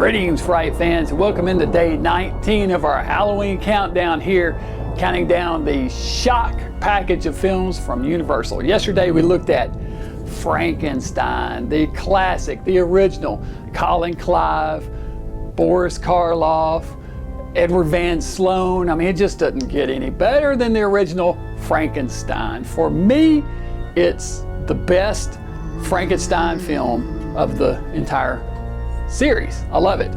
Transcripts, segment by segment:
Greetings, Fright fans, and welcome into day 19 of our Halloween countdown here, counting down the shock package of films from Universal. Yesterday we looked at Frankenstein, the classic, the original, Colin Clive, Boris Karloff, Edward Van Sloan. I mean, it just doesn't get any better than the original Frankenstein. For me, it's the best Frankenstein film of the entire series. I love it.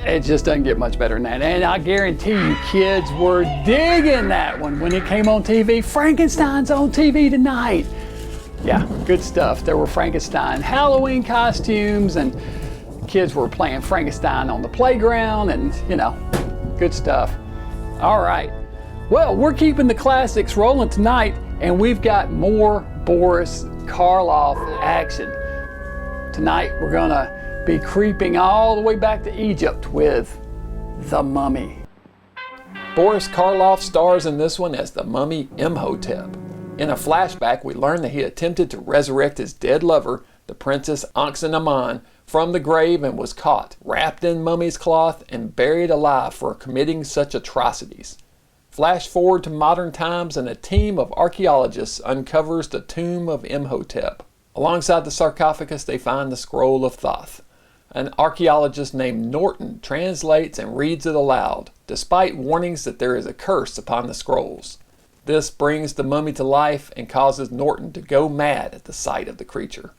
It just doesn't get much better than that. And I guarantee you kids were digging that one when it came on TV. Frankenstein's on TV tonight. Yeah, good stuff. There were Frankenstein Halloween costumes and kids were playing Frankenstein on the playground and, you know, good stuff. All right. Well, we're keeping the classics rolling tonight and we've got more Boris Karloff action. Tonight we're gonna be creeping all the way back to Egypt with The Mummy. Boris Karloff stars in this one as the mummy Imhotep. In a flashback, we learn that he attempted to resurrect his dead lover, the Princess Anck-se-namun, from the grave and was caught, wrapped in mummy's cloth, and buried alive for committing such atrocities. Flash forward to modern times and a team of archaeologists uncovers the tomb of Imhotep. Alongside the sarcophagus, they find the Scroll of Thoth. An archaeologist named Norton translates and reads it aloud, despite warnings that there is a curse upon the scrolls. This brings the mummy to life and causes Norton to go mad at the sight of the creature.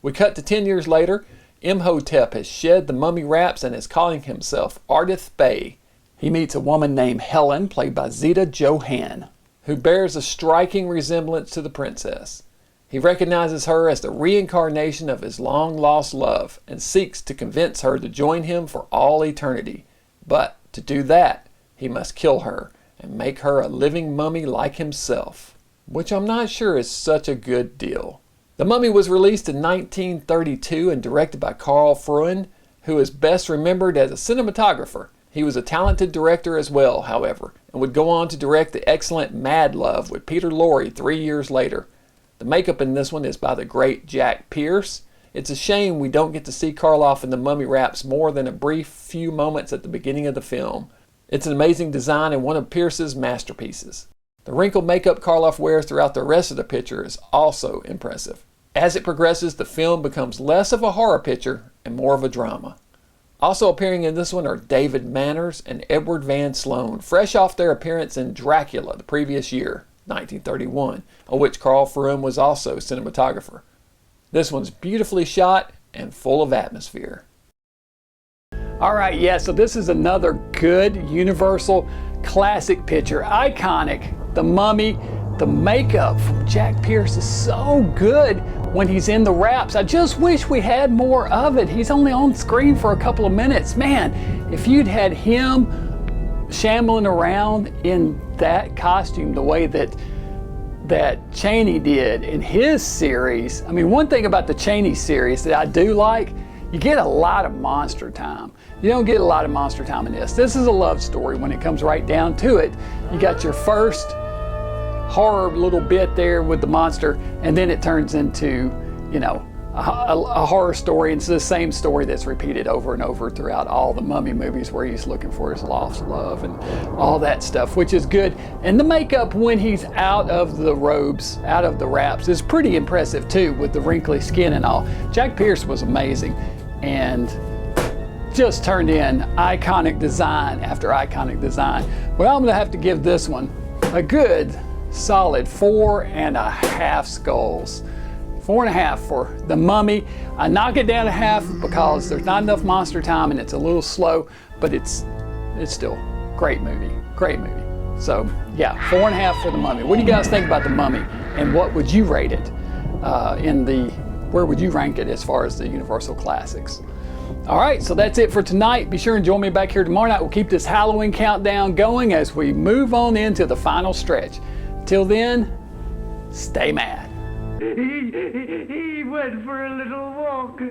We cut to 10 years later. Imhotep has shed the mummy wraps and is calling himself Ardith Bey. He meets a woman named Helen, played by Zita Johann, who bears a striking resemblance to the princess. He recognizes her as the reincarnation of his long-lost love and seeks to convince her to join him for all eternity. But to do that, he must kill her and make her a living mummy like himself, which I'm not sure is such a good deal. The Mummy was released in 1932 and directed by Carl Freund, who is best remembered as a cinematographer. He was a talented director as well, however, and would go on to direct the excellent Mad Love with Peter Lorre 3 years later. The makeup in this one is by the great Jack Pierce. It's a shame we don't get to see Karloff in the mummy wraps more than a brief few moments at the beginning of the film. It's an amazing design and one of Pierce's masterpieces. The wrinkled makeup Karloff wears throughout the rest of the picture is also impressive. As it progresses, the film becomes less of a horror picture and more of a drama. Also appearing in this one are David Manners and Edward Van Sloan, fresh off their appearance in Dracula the previous year, 1931, of which Carl Freund was also cinematographer. This one's beautifully shot and full of atmosphere. All right, yeah, so this is another good Universal classic picture, iconic. The Mummy, the makeup from Jack Pierce is so good when he's in the wraps. I just wish we had more of it. He's only on screen for a couple of minutes. Man, if you'd had him shambling around in that costume the way that Chaney did in his series. I mean, one thing about the Chaney series that I do like, you get a lot of monster time. You don't get a lot of monster time in this. This is a love story when it comes right down to it. You got your first horror little bit there with the monster, and then it turns into, you know, a horror story. It's the same story that's repeated over and over throughout all the Mummy movies where he's looking for his lost love and all that stuff, which is good. And the makeup when he's out of the robes, out of the wraps, is pretty impressive too, with the wrinkly skin and all. Jack Pierce was amazing and just turned in iconic design after iconic design. Well, I'm gonna have to give this one a good solid 4.5 skulls. 4.5 for The Mummy. I knock it down to half because there's not enough monster time and it's a little slow, but it's still great movie, great movie. So yeah, 4.5 for The Mummy. What do you guys think about The Mummy, and what would you rate it where would you rank it as far as the Universal classics? All right, so that's it for tonight. Be sure and join me back here tomorrow night. We'll keep this Halloween countdown going as we move on into the final stretch. Till then, stay mad. He went for a little walk.